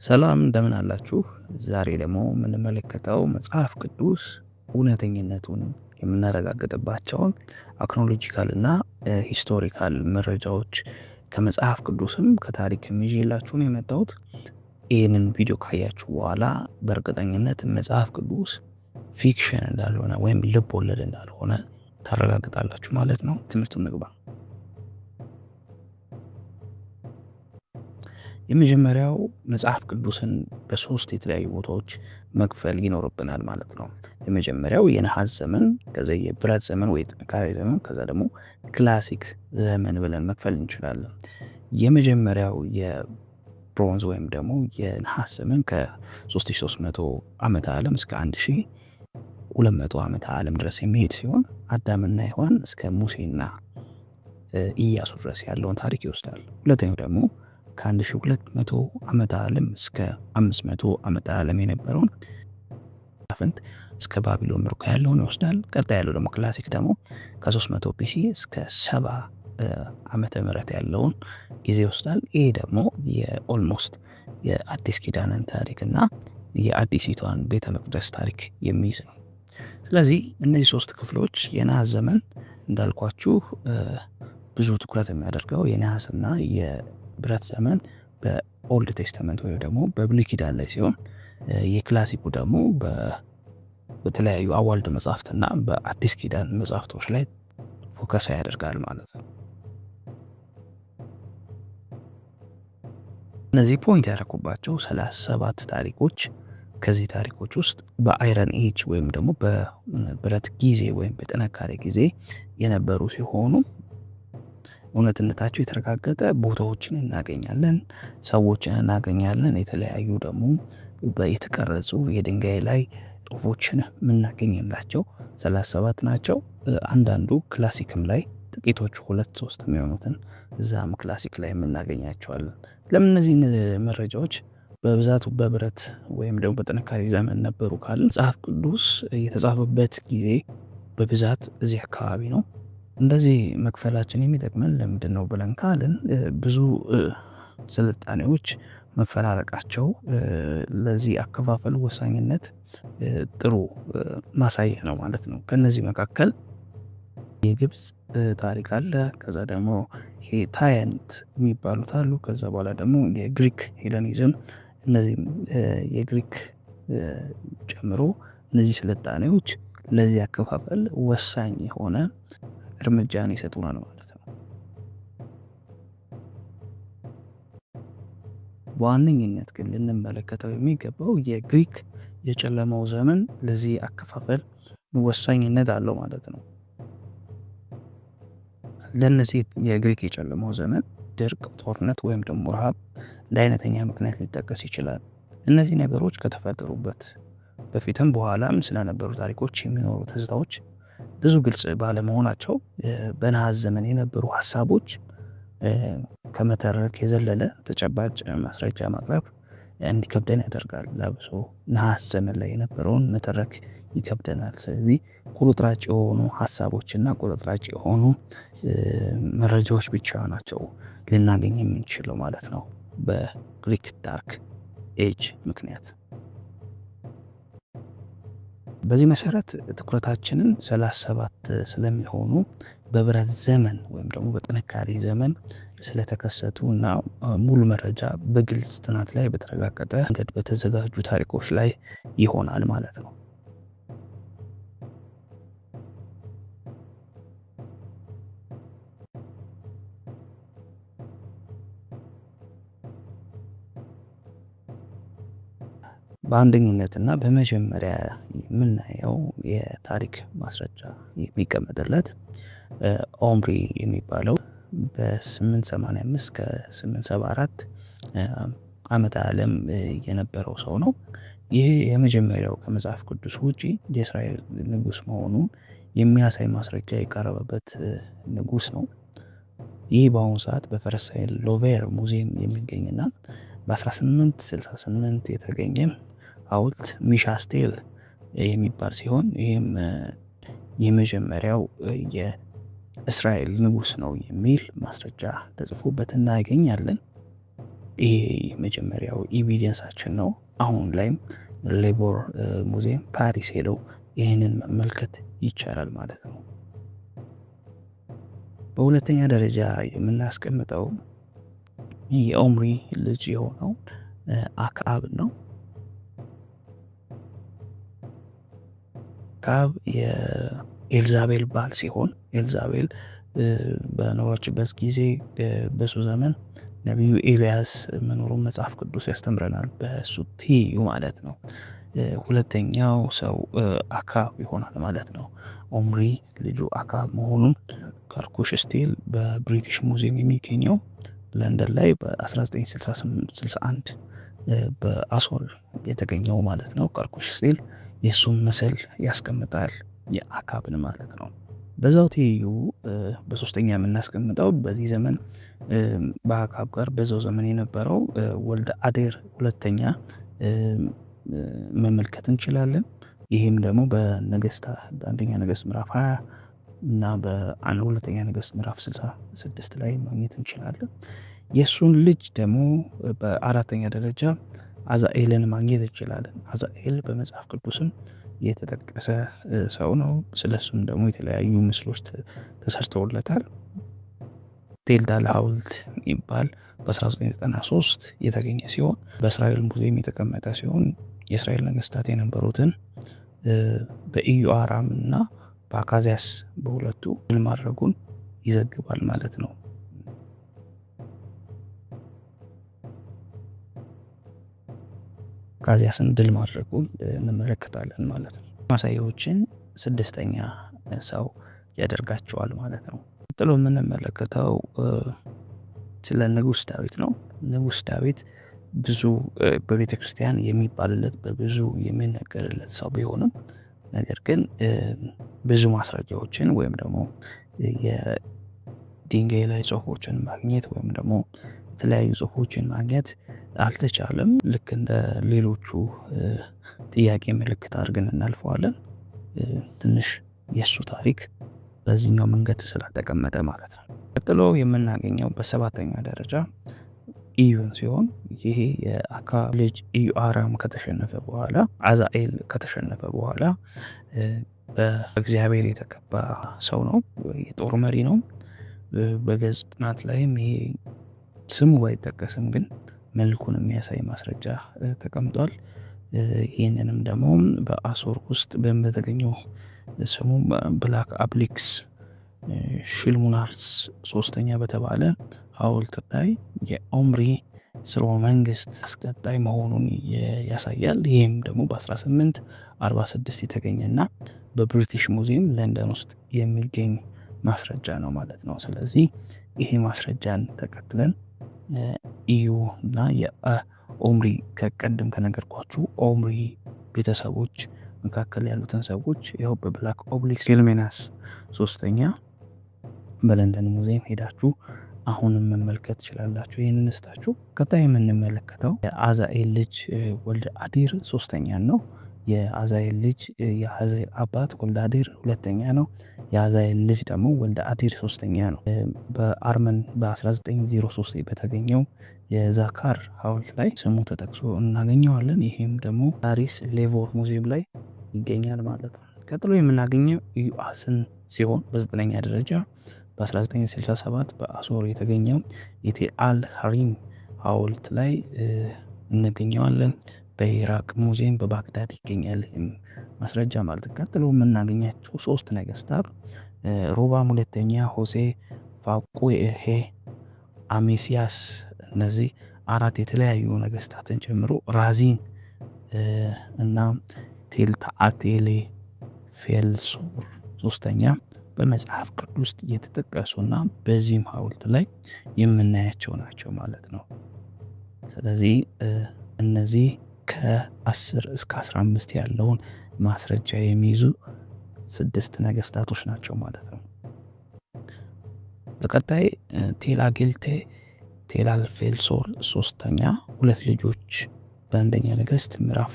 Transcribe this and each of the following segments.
ሰላም እንደምን አላችሁ? ዛሬ ደግሞ የምንመለከተው መጽሐፍ ቅዱስ እውነተኝነቱን የምናረጋግጥባቸውን አክኖሎጂካል እና ሂስቶሪካል መረጃዎች ከመጽሐፍ ቅዱስም ከታሪክም ይዤላችሁ ነው የመጣሁት። ይህንን ቪዲዮ ካያችሁ በኋላ በእርግጠኝነት መጽሐፍ ቅዱስ ፊክሽን እንዳልሆነ ወይም ልብ ወለድ እንዳልሆነ ታረጋግጣላችሁ ማለት ነው። ትምህርቱን እንግባ። የመጀመሪያው መጽሐፍ ቅዱስን በሶስት የተለያዩ ቦታዎች መክፈል ይኖርብናል ማለት ነው። የመጀመሪያው የነሐስ ዘመን፣ ከዛ የብረት ዘመን ወይ ጥንካሬ ዘመን፣ ከዛ ደግሞ ክላሲክ ዘመን ብለን መክፈል እንችላለን። የመጀመሪያው የብሮንዝ ወይም ደግሞ የነሐስ ዘመን ከ3300 ዓመተ ዓለም እስከ 1200 ዓመተ ዓለም ድረስ የሚሄድ ሲሆን አዳምና ሔዋን እስከ ሙሴና ኢያሱ ድረስ ያለውን ታሪክ ይወስዳል። ሁለተኛው ደግሞ ከ1200 ዓመተ ዓለም እስከ 500 ዓመተ ዓለም የነበረውን ፈንት እስከ ባቢሎን ምርኮ ያለውን ይወስዳል። ቀጣይ ያለው ደግሞ ክላሲክ ደግሞ ከ300 ቢሲ እስከ 70 ዓመተ ምህረት ያለውን ጊዜ ይወስዳል። ይሄ ደግሞ የኦልሞስት የአዲስ ኪዳንን ታሪክና የአዲሲቷን ቤተ መቅደስ ታሪክ የሚይዝ ነው። ስለዚህ እነዚህ ሶስት ክፍሎች የነሐስ ዘመን እንዳልኳችሁ ብዙ ትኩረት የሚያደርገው የነሐስና የብረት ዘመን በኦልድ ቴስተመንት ወይ ደግሞ በብሉይ ኪዳን ላይ ሲሆን የክላሲኩ ደግሞ በተለያዩ አዋልድ መጽሐፍትና በአዲስ ኪዳን መጽሐፍቶች ላይ ፎከስ ያደርጋል ማለት ነው። እነዚህ ፖይንት ያደረኩባቸው 37 ታሪኮች ከዚህ ታሪኮች ውስጥ በአይረን ኤጅ ወይም ደግሞ በብረት ጊዜ ወይም በጥንካሬ ጊዜ የነበሩ ሲሆኑ እውነትነታቸው የተረጋገጠ ቦታዎችን እናገኛለን፣ ሰዎችን እናገኛለን። የተለያዩ ደግሞ የተቀረጹ የድንጋይ ላይ ጽሁፎችን የምናገኝላቸው 37 ናቸው። አንዳንዱ ክላሲክም ላይ ጥቂቶቹ 2-3 የሚሆኑትን እዛም ክላሲክ ላይ የምናገኛቸዋለን። ለምን እነዚህ መረጃዎች በብዛቱ በብረት ወይም ደግሞ በጥንካሬ ዘመን ነበሩ ካልን መጽሐፍ ቅዱስ የተጻፈበት ጊዜ በብዛት እዚህ አካባቢ ነው። እንደዚህ መክፈላችን የሚጠቅመን ለምንድን ነው ብለን ካልን ብዙ ስልጣኔዎች መፈራረቃቸው ለዚህ አከፋፈል ወሳኝነት ጥሩ ማሳያ ነው ማለት ነው። ከነዚህ መካከል የግብፅ ታሪክ አለ። ከዛ ደግሞ ታያንት የሚባሉት አሉ። ከዛ በኋላ ደግሞ የግሪክ ሄለኒዝም፣ እነዚህ የግሪክ ጨምሮ እነዚህ ስልጣኔዎች ለዚህ አከፋፈል ወሳኝ የሆነ እርምጃን ይሰጡናል ማለት ነው። በዋነኝነት ግን ልንመለከተው የሚገባው የግሪክ የጨለማው ዘመን ለዚህ አከፋፈል ወሳኝነት አለው ማለት ነው። ለነዚህ የግሪክ የጨለማው ዘመን ድርቅ፣ ጦርነት ወይም ደግሞ ረሃብ እንደ አይነተኛ ምክንያት ሊጠቀስ ይችላል። እነዚህ ነገሮች ከተፈጠሩበት በፊትም በኋላም ስለነበሩ ታሪኮች የሚኖሩ ትዝታዎች ብዙ ግልጽ ባለመሆናቸው በነሐስ ዘመን የነበሩ ሀሳቦች ከመተረክ የዘለለ ተጨባጭ ማስረጃ ማቅረብ እንዲከብደን ያደርጋል። ላብሶ ነሐስ ዘመን ላይ የነበረውን መተረክ ይከብደናል። ስለዚህ ቁርጥራጭ የሆኑ ሀሳቦችና ቁርጥራጭ የሆኑ መረጃዎች ብቻ ናቸው ልናገኝ የምንችለው ማለት ነው በግሪክ ዳርክ ኤጅ ምክንያት። በዚህ መሰረት ትኩረታችንን 37 ስለሚሆኑ በብረት ዘመን ወይም ደግሞ በጥንካሬ ዘመን ስለተከሰቱ እና ሙሉ መረጃ በግልጽ ጥናት ላይ በተረጋገጠ መንገድ በተዘጋጁ ታሪኮች ላይ ይሆናል ማለት ነው። በአንደኝነትና በመጀመሪያ የምናየው የታሪክ ማስረጃ የሚቀመጥለት ኦምሪ የሚባለው በ885 ከ874 ዓመተ ዓለም የነበረው ሰው ነው። ይህ የመጀመሪያው ከመጽሐፍ ቅዱስ ውጪ የእስራኤል ንጉስ መሆኑን የሚያሳይ ማስረጃ የቀረበበት ንጉስ ነው። ይህ በአሁኑ ሰዓት በፈረንሳይ ሎቬር ሙዚየም የሚገኝና በ1868 የተገኘ ሐውልት ሚሻስቴል የሚባል ሲሆን ይህም የመጀመሪያው የእስራኤል ንጉስ ነው የሚል ማስረጃ ተጽፎበት እናገኛለን። ይሄ የመጀመሪያው ኤቪደንሳችን ነው። አሁን ላይም ሌቮር ሙዚየም ፓሪስ ሄደው ይህንን መመልከት ይቻላል ማለት ነው። በሁለተኛ ደረጃ የምናስቀምጠው የኦምሪ ልጅ የሆነው አክዓብ ነው። አክዓብ የኤልዛቤል ባል ሲሆን ኤልዛቤል በኖረችበት ጊዜ በሱ ዘመን ነቢዩ ኤልያስ መኖሩን መጽሐፍ ቅዱስ ያስተምረናል። በሱ ትይዩ ማለት ነው። ሁለተኛው ሰው አክዓብ ይሆናል ማለት ነው። ኦምሪ ልጁ አክዓብ መሆኑን ካርኩሽ ስቲል በብሪቲሽ ሙዚየም የሚገኘው ለንደን ላይ በ1961 በአሶር የተገኘው ማለት ነው። ካርኩሽ ስቲል የእሱን ምስል ያስቀምጣል፣ የአክዓብን ማለት ነው። በዛው ትይዩ በሶስተኛ የምናስቀምጠው በዚህ ዘመን በአክዓብ ጋር በዛው ዘመን የነበረው ወልደ አዴር ሁለተኛ መመልከት እንችላለን። ይህም ደግሞ በአንደኛ ነገሥት ምዕራፍ 20 እና በሁለተኛ ነገሥት ምዕራፍ 66 ላይ ማግኘት እንችላለን። የእሱን ልጅ ደግሞ በአራተኛ ደረጃ አዛኤልን ማግኘት እንችላለን። አዛኤል በመጽሐፍ ቅዱስም የተጠቀሰ ሰው ነው። ስለሱም ደግሞ የተለያዩ ምስሎች ተሰርተውለታል። ቴልዳል ሐውልት የሚባል በ1993 የተገኘ ሲሆን በእስራኤል ሙዚየም የተቀመጠ ሲሆን የእስራኤል ነገስታት የነበሩትን በኢዮአራም እና በአካዚያስ በሁለቱ ድል ማድረጉን ይዘግባል ማለት ነው። አካዚያስን ድል ማድረጉን እንመለከታለን ማለት ነው። ማሳያዎችን ስድስተኛ ሰው ያደርጋቸዋል ማለት ነው። ቀጥሎ የምንመለከተው ስለ ንጉስ ዳዊት ነው። ንጉስ ዳዊት ብዙ በቤተ ክርስቲያን የሚባልለት በብዙ የሚነገርለት ሰው ቢሆንም ነገር ግን ብዙ ማስረጃዎችን ወይም ደግሞ የድንጋይ ላይ ጽሁፎችን ማግኘት ወይም ደግሞ የተለያዩ ጽሁፎችን ማግኘት አልተቻለም። ልክ እንደ ሌሎቹ ጥያቄ ምልክት አድርገን እናልፈዋለን። ትንሽ የእሱ ታሪክ በዚህኛው መንገድ ስላልተቀመጠ ማለት ነው። ቀጥሎ የምናገኘው በሰባተኛ ደረጃ ኢዩን ሲሆን ይሄ የአክዓብ ልጅ ኢዮአራም ከተሸነፈ በኋላ አዛኤል ከተሸነፈ በኋላ በእግዚአብሔር የተቀባ ሰው ነው። የጦር መሪ ነው። በገጽ ጥናት ላይም ይሄ ስሙ ባይጠቀስም ግን መልኩን የሚያሳይ ማስረጃ ተቀምጧል። ይህንንም ደግሞ በአሶር ውስጥ በተገኘው ስሙ ብላክ አብሊክስ ሽልሙናርስ ሶስተኛ በተባለ ሐውልት ላይ የኦምሪ ስርወ መንግስት አስቀጣይ መሆኑን ያሳያል። ይህም ደግሞ በ1846 የተገኘና በብሪቲሽ ሙዚየም ለንደን ውስጥ የሚገኝ ማስረጃ ነው ማለት ነው። ስለዚህ ይሄ ማስረጃን ተከትለን ኢዩ እና የኦምሪ ከቀደም ከነገርኳችሁ ኦምሪ ቤተሰቦች መካከል ያሉትን ሰዎች ይኸው በብላክ ኦብሊክስ ፊልሜናስ ሶስተኛ በለንደን ሙዚየም ሄዳችሁ አሁንም መመልከት ትችላላችሁ። ይህንን ስታችሁ ቀጣይ የምንመለከተው የአዛኤል ልጅ ወልደ አዴር ሶስተኛ ነው። የአዛኤል ልጅ የአዛኤል አባት ወልደ አዴር ሁለተኛ ነው። የአዛኤል ልጅ ደግሞ ወልደ አዴር ሶስተኛ ነው። በአርመን በ1903 በተገኘው የዛካር ሐውልት ላይ ስሙ ተጠቅሶ እናገኘዋለን። ይሄም ደግሞ ፓሪስ ሌቮር ሙዚየም ላይ ይገኛል ማለት ነው። ቀጥሎ የምናገኘው ኢዮአስን ሲሆን በ9ኛ ደረጃ በ1967 በአሶር የተገኘው የቴል አል ሐሪም ሐውልት ላይ እንገኘዋለን። በኢራቅ ሙዚየም በባግዳድ ይገኛል ማስረጃ ማለት። ቀጥሎ የምናገኛቸው ሶስት ነገስታት ሮባም ሁለተኛ፣ ሆሴ ፋቁሄ፣ አሜሲያስ እነዚህ አራት የተለያዩ ነገስታትን ጨምሮ ራዚን እና ቴልታአቴሌ ፌልሶር ሶስተኛ በመጽሐፍ ቅዱስ የተጠቀሱና በዚህም ሐውልት ላይ የምናያቸው ናቸው ማለት ነው። ስለዚህ እነዚህ ከ10 እስከ 15 ያለውን ማስረጃ የሚይዙ 6 ነገስታቶች ናቸው ማለት ነው። በቀጣይ ቴላጌልቴ ቴላልፌልሶር ሶስተኛ ሁለት ልጆች በአንደኛ ነገስት ምዕራፍ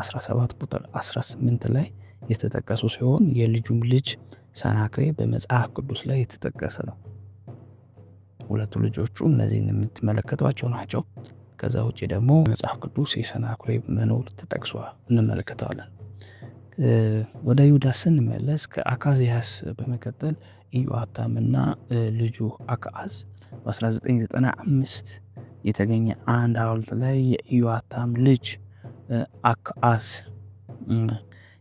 17 ቁጥር 18 ላይ የተጠቀሱ ሲሆን የልጁም ልጅ ሰናክሬ በመጽሐፍ ቅዱስ ላይ የተጠቀሰ ነው። ሁለቱ ልጆቹ እነዚህን የምትመለከቷቸው ናቸው። ከዛ ውጭ ደግሞ መጽሐፍ ቅዱስ የሰናክሬም መኖር ተጠቅሷ እንመለከተዋለን። ወደ ይሁዳ ስንመለስ ከአካዝያስ በመቀጠል ኢዮአታምና ልጁ አክዓዝ በ1995 የተገኘ አንድ ሐውልት ላይ የኢዮአታም ልጅ አክዓዝ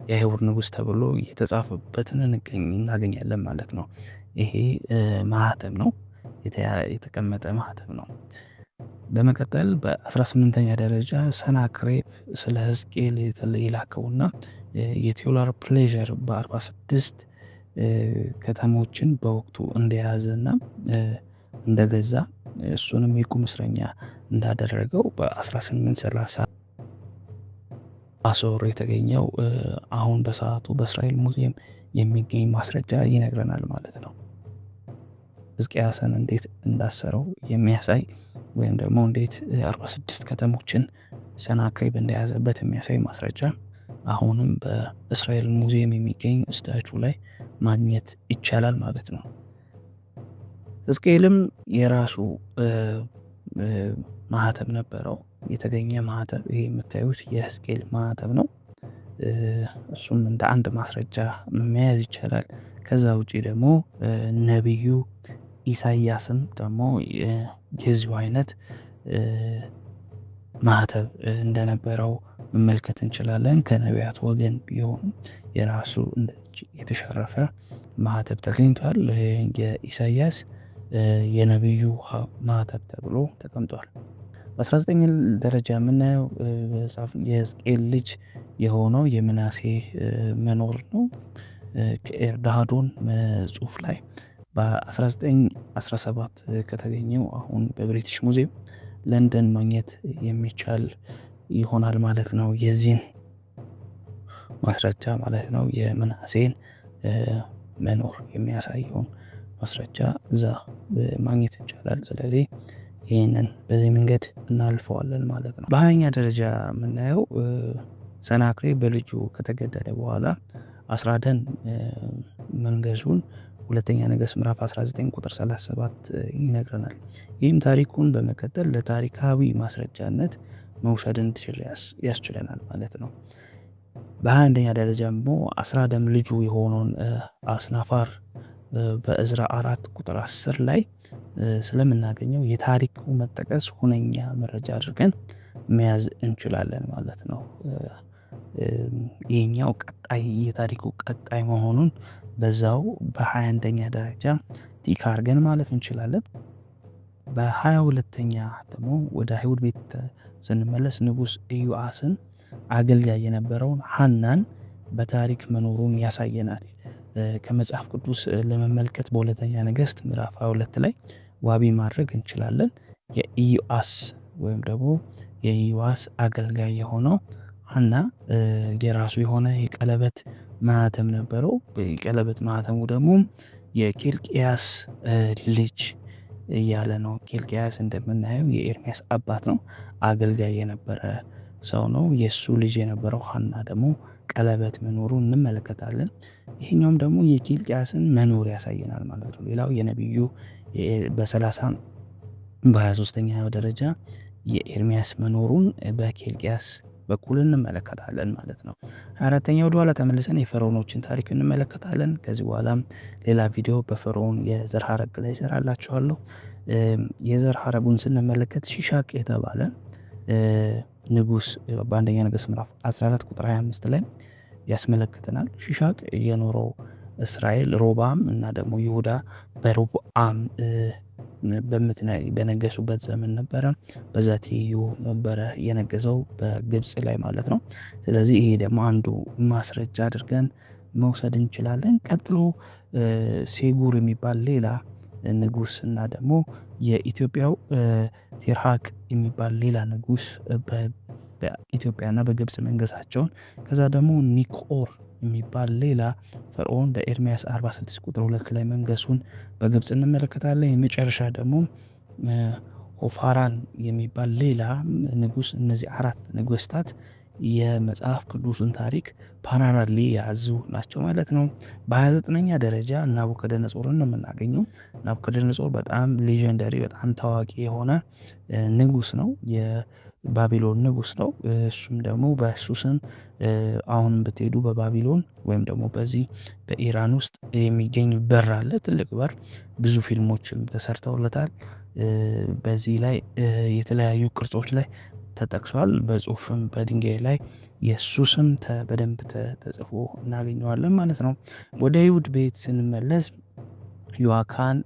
የአይሁድ ንጉሥ ተብሎ የተጻፈበትን እናገኛለን ማለት ነው። ይሄ ማህተም ነው፣ የተቀመጠ ማህተም ነው። በመቀጠል በ18ኛ ደረጃ ሰናክሬም ስለ ሕዝቅኤል የላከውና የቴዎላር ፕሌዠር በ46 ከተሞችን በወቅቱ እንደያዘና እንደገዛ እሱንም የቁም እስረኛ እንዳደረገው በ1830 አሶር የተገኘው አሁን በሰዓቱ በእስራኤል ሙዚየም የሚገኝ ማስረጃ ይነግረናል ማለት ነው። ሕዝቅያስን እንዴት እንዳሰረው የሚያሳይ ወይም ደግሞ እንዴት 46 ከተሞችን ሰናክሬም እንደያዘበት የሚያሳይ ማስረጃ አሁንም በእስራኤል ሙዚየም የሚገኝ ስታቹ ላይ ማግኘት ይቻላል ማለት ነው። ሕዝቅኤልም የራሱ ማህተም ነበረው፣ የተገኘ ማህተም። ይሄ የምታዩት የሕዝቅኤል ማህተም ነው። እሱም እንደ አንድ ማስረጃ መያዝ ይቻላል። ከዛ ውጪ ደግሞ ነቢዩ ኢሳያስም ደግሞ የዚሁ አይነት ማህተብ እንደነበረው መመልከት እንችላለን። ከነቢያት ወገን ቢሆን የራሱ የተሸረፈ ማህተብ ተገኝቷል። የኢሳያስ የነቢዩ ማህተብ ተብሎ ተቀምጧል። በ19 ደረጃ የምናየው የሕዝቅኤል ልጅ የሆነው የምናሴ መኖር ነው። ከኤርዳሃዶን ጽሑፍ ላይ በ1917 ከተገኘው አሁን በብሪቲሽ ሙዚየም ለንደን ማግኘት የሚቻል ይሆናል ማለት ነው። የዚህን ማስረጃ ማለት ነው የምናሴን መኖር የሚያሳየውን ማስረጃ እዛ ማግኘት ይቻላል። ስለዚህ ይህንን በዚህ መንገድ እናልፈዋለን ማለት ነው። በ20ኛ ደረጃ የምናየው ሰናክሬም በልጁ ከተገደለ በኋላ አስራደን መንገሱን ሁለተኛ ነገሥት ምዕራፍ 19 ቁጥር 37 ይነግረናል። ይህም ታሪኩን በመቀጠል ለታሪካዊ ማስረጃነት መውሰድ እንድችል ያስችለናል ማለት ነው። በ21ኛ ደረጃ ደግሞ አስራደም ልጁ የሆነውን አስናፋር በእዝራ 4 ቁጥር 10 ላይ ስለምናገኘው የታሪኩ መጠቀስ ሁነኛ መረጃ አድርገን መያዝ እንችላለን ማለት ነው። ይህኛው ቀጣይ የታሪኩ ቀጣይ መሆኑን በዛው በ21ኛ ደረጃ ቲክ አድርገን ማለፍ እንችላለን። በ22ኛ ደግሞ ወደ አይሁድ ቤት ስንመለስ ንጉሥ ኢዮአስን አገልጋይ የነበረውን ሐናን በታሪክ መኖሩን ያሳየናል። ከመጽሐፍ ቅዱስ ለመመልከት በሁለተኛ ነገሥት ምዕራፍ 22 ላይ ዋቢ ማድረግ እንችላለን። የኢዮአስ ወይም ደግሞ የኢዮአስ አገልጋይ የሆነው ሐና የራሱ የሆነ የቀለበት ማህተም ነበረው። የቀለበት ማህተሙ ደግሞ የኬልቅያስ ልጅ እያለ ነው። ኬልቅያስ እንደምናየው የኤርሚያስ አባት ነው፣ አገልጋይ የነበረ ሰው ነው። የእሱ ልጅ የነበረው ሐና ደግሞ ቀለበት መኖሩን እንመለከታለን። ይሄኛውም ደግሞ የኬልቅያስን መኖር ያሳየናል ማለት ነው። ሌላው የነቢዩ በ23ኛው ደረጃ የኤርሚያስ መኖሩን በኬልቅያስ በኩል እንመለከታለን ማለት ነው። 24ኛ ወደኋላ ተመልሰን የፈርዖኖችን ታሪክ እንመለከታለን። ከዚህ በኋላም ሌላ ቪዲዮ በፈርዖን የዘር ሐረግ ላይ እሰራላችኋለሁ። የዘር ሐረጉን ስንመለከት ሺሻቅ የተባለ ንጉሥ በአንደኛ ነገሥት ምዕራፍ 14 ቁጥር 25 ላይ ያስመለክተናል። ሺሻቅ የኖረው እስራኤል ሮብዓም እና ደግሞ ይሁዳ በሮብዓም በነገሱበት ዘመን ነበረ። በዛ ትይዩ ነበረ የነገሰው በግብፅ ላይ ማለት ነው። ስለዚህ ይሄ ደግሞ አንዱ ማስረጃ አድርገን መውሰድ እንችላለን። ቀጥሎ ሴጉር የሚባል ሌላ ንጉስ እና ደግሞ የኢትዮጵያው ቴርሃቅ የሚባል ሌላ ንጉስ በኢትዮጵያና በግብፅ መንገሳቸውን፣ ከዛ ደግሞ ኒቆር የሚባል ሌላ ፈርዖን በኤርሚያስ 46 ቁጥር 2 ላይ መንገሱን በግብፅ እንመለከታለን። የመጨረሻ ደግሞ ሆፋራን የሚባል ሌላ ንጉስ። እነዚህ አራት ነገስታት የመጽሐፍ ቅዱስን ታሪክ ፓራራሊ የያዙ ናቸው ማለት ነው። በ29ኛ ደረጃ ናቡከደነጾርን ነው የምናገኘው። ናቡከደነጾር በጣም ሌጀንደሪ በጣም ታዋቂ የሆነ ንጉስ ነው። የባቢሎን ንጉስ ነው። እሱም ደግሞ በእሱ ስም አሁን ብትሄዱ በባቢሎን ወይም ደግሞ በዚህ በኢራን ውስጥ የሚገኝ በር አለ። ትልቅ በር ብዙ ፊልሞችም ተሰርተውለታል። በዚህ ላይ የተለያዩ ቅርጾች ላይ ተጠቅሷል። በጽሁፍም በድንጋይ ላይ የእሱ ስም በደንብ ተጽፎ እናገኘዋለን ማለት ነው። ወደ ይሁድ ቤት ስንመለስ ዮአካን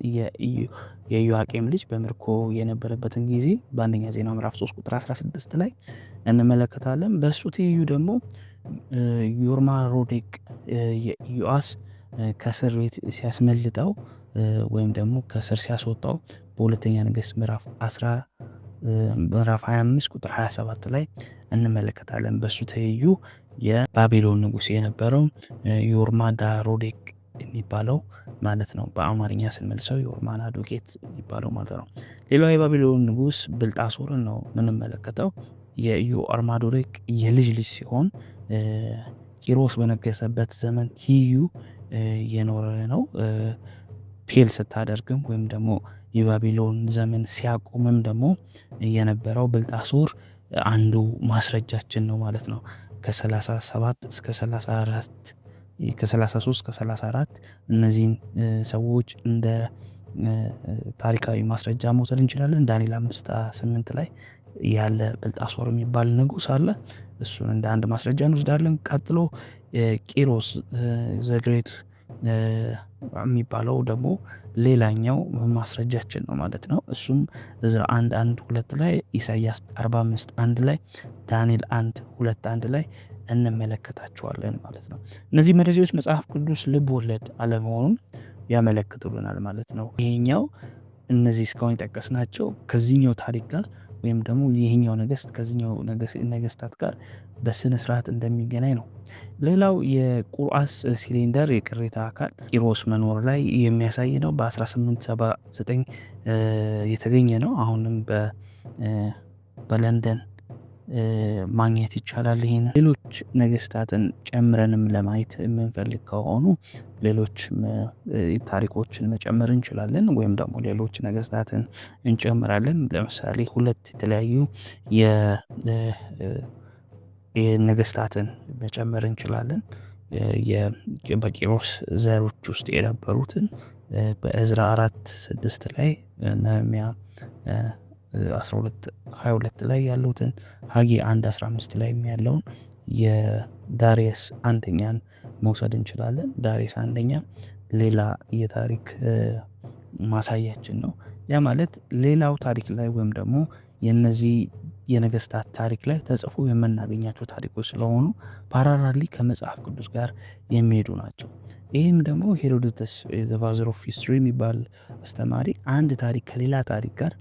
የኢዮአቄም ልጅ በምርኮ የነበረበትን ጊዜ በአንደኛ ዜና ምዕራፍ 3 ቁጥር 16 ላይ እንመለከታለን። በእሱ ትይዩ ደግሞ ዮርማሮዴቅ የኢዮአስ ከእስር ቤት ሲያስመልጠው ወይም ደግሞ ከእስር ሲያስወጣው በሁለተኛ ነገሥት ምዕራፍ 25 ቁጥር 27 ላይ እንመለከታለን። በሱ ትይዩ የባቢሎን ንጉስ የነበረው ዮርማዳሮዴቅ የሚባለው ማለት ነው። በአማርኛ ስንመልሰው ዮርማና ዶቄት የሚባለው ማለት ነው። ሌላው የባቢሎን ንጉስ ብልጣሶርን ነው የምንመለከተው። የዮርማዶዴቅ የልጅ ልጅ ሲሆን ቂሮስ በነገሰበት ዘመን ትይዩ የኖረ ነው። ፌል ስታደርግም ወይም ደግሞ የባቢሎን ዘመን ሲያቆምም ደግሞ የነበረው ብልጣሶር አንዱ ማስረጃችን ነው ማለት ነው። ከ37 እስከ 34 ከ33 እስከ 34 እነዚህን ሰዎች እንደ ታሪካዊ ማስረጃ መውሰድ እንችላለን። ዳንኤል 5:8 ላይ ያለ ብልጣሶር የሚባል ንጉስ አለ። እሱን እንደ አንድ ማስረጃ እንወስዳለን። ቀጥሎ ቂሮስ ዘግሬት የሚባለው ደግሞ ሌላኛው ማስረጃችን ነው ማለት ነው። እሱም ዕዝራ 1:1-2 ላይ፣ ኢሳይያስ 45:1 ላይ፣ ዳንኤል 1:2-1 ላይ እንመለከታቸዋለን ማለት ነው። እነዚህ መረጃዎች መጽሐፍ ቅዱስ ልብ ወለድ አለመሆኑን ያመለክቱልናል ማለት ነው። ይሄኛው እነዚህ እስካሁን የጠቀስናቸው ከዚህኛው ታሪክ ጋር ወይም ደግሞ ይሄኛው ነገስት ከዚህኛው ነገስታት ጋር በስነ ስርዓት እንደሚገናኝ ነው። ሌላው የቁርአስ ሲሊንደር የቅሬታ አካል ቂሮስ መኖር ላይ የሚያሳይ ነው። በ1879 የተገኘ ነው። አሁንም በለንደን ማግኘት ይቻላል። ይሄን ሌሎች ነገስታትን ጨምረንም ለማየት የምንፈልግ ከሆኑ ሌሎች ታሪኮችን መጨመር እንችላለን፣ ወይም ደግሞ ሌሎች ነገስታትን እንጨምራለን። ለምሳሌ 2 የተለያዩ የነገስታትን መጨመር እንችላለን። በቂሮስ ዘሮች ውስጥ የነበሩትን በዕዝራ 4:6 ላይ፣ ነህምያ 12:22 ላይ ያሉትን፣ ሐጌ 1:15 ላይ ያለውን የዳሪየስ አንደኛን መውሰድ እንችላለን። ዳሪየስ አንደኛ ሌላ የታሪክ ማሳያችን ነው። ያ ማለት ሌላው ታሪክ ላይ ወይም ደግሞ የነዚህ የነገስታት ታሪክ ላይ ተጽፎ የምናገኛቸው ታሪኮች ስለሆኑ ፓራራሊ ከመጽሐፍ ቅዱስ ጋር የሚሄዱ ናቸው። ይህም ደግሞ ሄሮዶተስ ዘ ፋዘር ኦፍ ሂስትሪ የሚባል አስተማሪ አንድ ታሪክ ከሌላ ታሪክ ጋር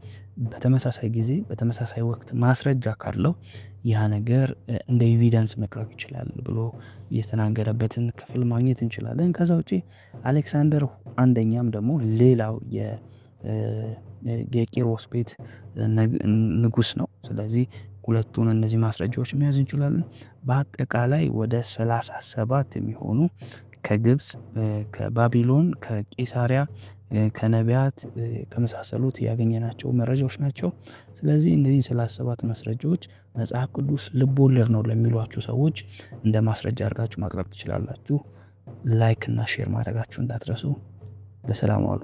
በተመሳሳይ ጊዜ በተመሳሳይ ወቅት ማስረጃ ካለው ያ ነገር እንደ ኤቪደንስ መቅረብ ይችላል ብሎ የተናገረበትን ክፍል ማግኘት እንችላለን። ከዛ ውጪ አሌክሳንደር አንደኛም ደግሞ ሌላው የቂሮስ ቤት ንጉስ ነው። ስለዚህ ሁለቱን እነዚህ ማስረጃዎች መያዝ እንችላለን። በአጠቃላይ ወደ 37 የሚሆኑ ከግብፅ፣ ከባቢሎን፣ ከቂሳሪያ፣ ከነቢያት ከመሳሰሉት ያገኘናቸው መረጃዎች ናቸው። ስለዚህ እነዚህ 37 ማስረጃዎች መጽሐፍ ቅዱስ ልብ ወለድ ነው ለሚሏችሁ ሰዎች እንደ ማስረጃ አድርጋችሁ ማቅረብ ትችላላችሁ። ላይክ እና ሼር ማድረጋችሁ እንዳትረሱ። በሰላም ዋሉ።